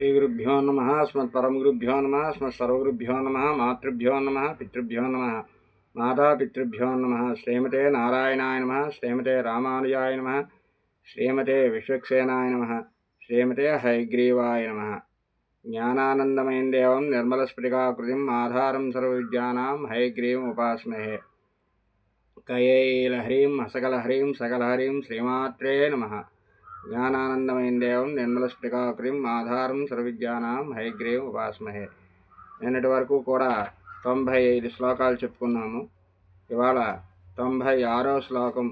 श्रीगुरुभ्यो नमः। अस्मत्परमगुरुभ्यो नमः। अस्मत्सर्वगुरुभ्यो नमः। मातृभ्यो नमः। पितृभ्यो नमः। मातापितृभ्यो नमः। श्रीमते नारायणाय नमः। श्रीमते रामानुजाय नमः। श्रीमते विश्वक्सेनाय नमः। श्रीमते हयग्रीवाय नमः। ज्ञानानन्दमयं देवं निर्मलस्फटिकाकृतिम् आधारं सर्वविद्यानां हयग्रीवम् उपास्महे। कयैलहरीं हसकलहरीं सकलहरीं श्रीमात्रे नमः। జ్ఞానానందమైన దేవం నిర్మలస్ఫటికాకృతిం ఆధారం సర్వవిద్యానాం హయగ్రీవం ఉపాస్మహే. నిన్నటి వరకు కూడా 95 శ్లోకాలు చెప్పుకున్నాము. ఇవాళ 96వ శ్లోకం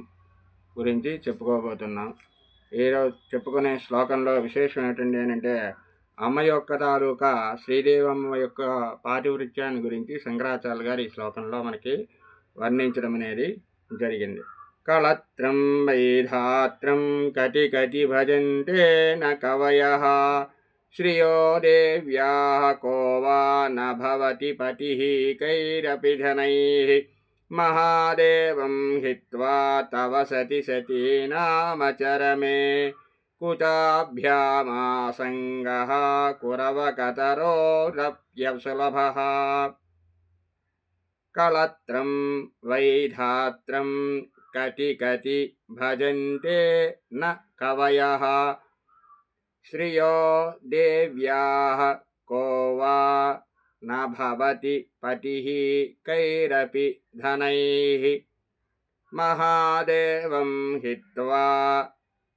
గురించి చెప్పుకోబోతున్నాం. ఈరోజు చెప్పుకునే శ్లోకంలో విశేషం ఏంటంటే అమ్మ యొక్క తాలూకా శ్రీదేవమ్మ యొక్క పాతివృత్యాన్ని గురించి శంకరాచార్య గారు ఈ శ్లోకంలో మనకి వర్ణించడం అనేది జరిగింది. కళత్రం వైధాత్రం కటి కటి భజంతే న కవయః శ్రియో దేవ్యాః కో వా న భవతి పతిః కైరపి ధనైః మహాదేవం హిత్వా తవ సతి సతీనామచరమే కుచాభ్యామాసంగః కురవకతరోరప్యసులభః. కళత్రం వైధాత్రం కటి కటి భజంతే న కవయః శ్రియో దేవ్యాః కో వా న భవతి పతిః కైరపి ధనైః మహాదేవం హిత్వా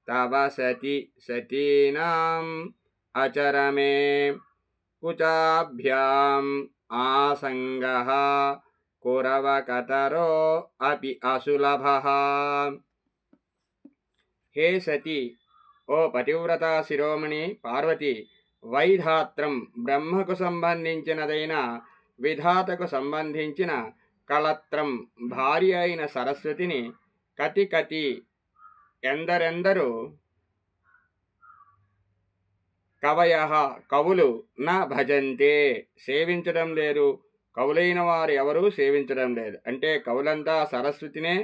తవ సతి సతీనాం అచరమే కుచాభ్యాం ఆసంగః కురవకతరో అపి అసులభః. హే సతి, ఓ పతివ్రతా శిరోమణి పార్వతి, వైధాత్రం బ్రహ్మకు సంబంధించినదైన విధాతకు సంబంధించిన కళత్రం భార్య అయిన సరస్వతిని కతి కతి ఎందరెందరు కవయః కవులు న భజంతే సేవించడం లేదు, కవులైన వారు ఎవరూ సేవించడం లేదు. అంటే కవులంతా సరస్వతినే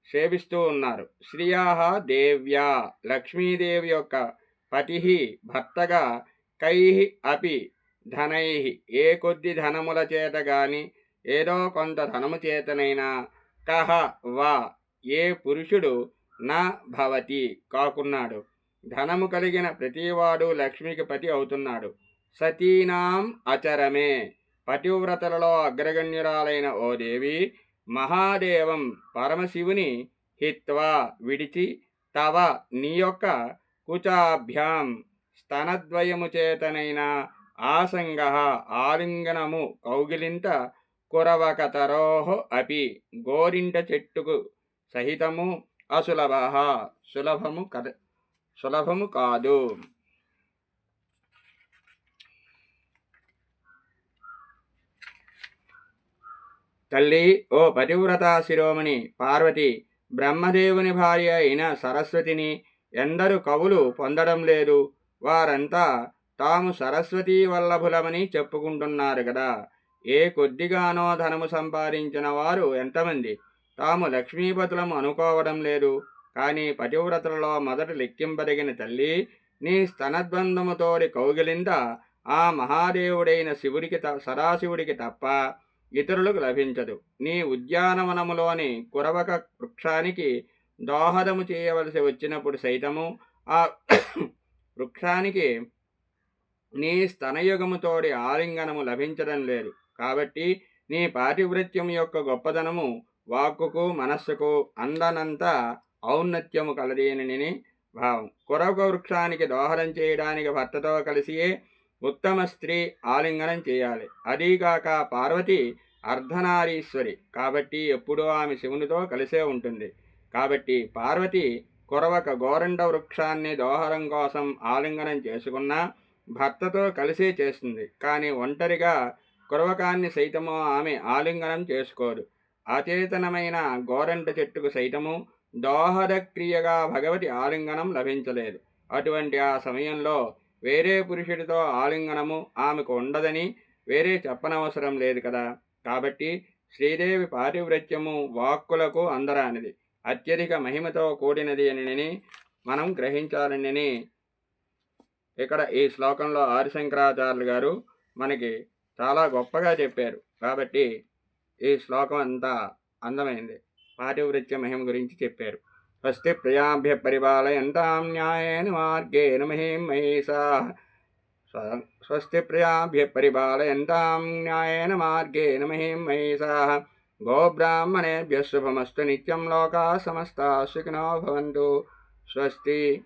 సేవిస్తూ ఉన్నారు. శ్రియాః దేవ్యా లక్ష్మీదేవి యొక్క పతిః భర్తగా కైః అపి ధనైః ఏ కొద్ది ధనముల చేత గాని ఏదో కొంత ధనము చేతనైనా కహ వా ఏ పురుషుడు నా భవతి కాకున్నాడు. ధనము కలిగిన ప్రతివాడు లక్ష్మికి పతి అవుతున్నాడు. సతీనాం అచరమే పతివ్రతలలో అగ్రగణ్యురాలైన ఓ దేవి, మహాదేవం పరమశివుని హిత్వా విడిచి తవ నీ యొక్క కుచాభ్యాం స్తనద్వయము చేతనైన ఆసంగ ఆలింగనము కౌగిలింత కురవకతరోహ అపి గోరింట చెట్టుకు సహితము అసులభ సులభము కాదు. తల్లి, ఓ పతివ్రతా శిరోమణి పార్వతి, బ్రహ్మదేవుని భార్య అయిన సరస్వతిని ఎందరు కవులు పొందడం లేదు. వారంతా తాము సరస్వతీ వల్లభులమని చెప్పుకుంటున్నారు కదా. ఏ కొద్దిగానో ధనము సంపాదించిన వారు ఎంతమంది తాము లక్ష్మీపతులము అనుకోవడం లేదు. కానీ పతివ్రతలలో మొదట లెక్కింపదగిన తల్లి, నీ స్తనద్బంధముతోడి కౌగిలింద ఆ మహాదేవుడైన సదాశివుడికి తప్ప ఇతరులకు లభించదు. నీ ఉద్యానవనములోని కురవక వృక్షానికి దోహదము చేయవలసి వచ్చినప్పుడు సైతము ఆ వృక్షానికి నీ స్తనయుగముతోడి ఆలింగనము లభించడం లేదు. కాబట్టి నీ పాతివృత్యం యొక్క గొప్పదనము వాక్కుకు మనస్సుకు అందనంత ఔన్నత్యము కలదేనని భావం. కురవక వృక్షానికి దోహదం చేయడానికి భర్తతో కలిసియే ఉత్తమ స్త్రీ ఆలింగనం చేయాలి. అదీగాక పార్వతి అర్ధనారీశ్వరి కాబట్టి ఎప్పుడూ ఆమె శివునితో కలిసే ఉంటుంది. కాబట్టి పార్వతి కురవక గోరండ వృక్షాన్ని దోహదం కోసం ఆలింగనం చేసుకున్నా భర్తతో కలిసే చేస్తుంది. కానీ ఒంటరిగా కురవకాన్ని సైతము ఆమె ఆలింగనం చేసుకోదు. అచేతనమైన గోరంట చెట్టుకు సైతము దోహద క్రియగా భగవతి ఆలింగనం లభించలేదు. అటువంటి ఆ సమయంలో వేరే పురుషుడితో ఆలింగనము ఆమెకు ఉండదని వేరే చెప్పనవసరం లేదు కదా. కాబట్టి శ్రీదేవి పాతివ్రత్యము వాక్కులకు అందరానిది, అత్యధిక మహిమతో కూడినది అని మనం గ్రహించాలని ఇక్కడ ఈ శ్లోకంలో ఆదిశంకరాచార్యులు గారు మనకి చాలా గొప్పగా చెప్పారు. కాబట్టి ఈ శ్లోకం అంతా అందమైంది. పాతివ్రత్య మహిమ గురించి చెప్పారు. స్వస్తి ప్రియాభ్య పరిపాలయంతాం న్యాయేన మార్గేణ మహిం మహేశాః. స్వస్తి ప్రియాభ్య పరిపాలయంతాం న్యాయేన మార్గేణ మహిం మహేశాః. గోబ్రాహ్మణేభ్యः శుభమస్తు నిత్యం. లోకాः సమస్తాः సుఖినో భవంతు. స్వస్తి.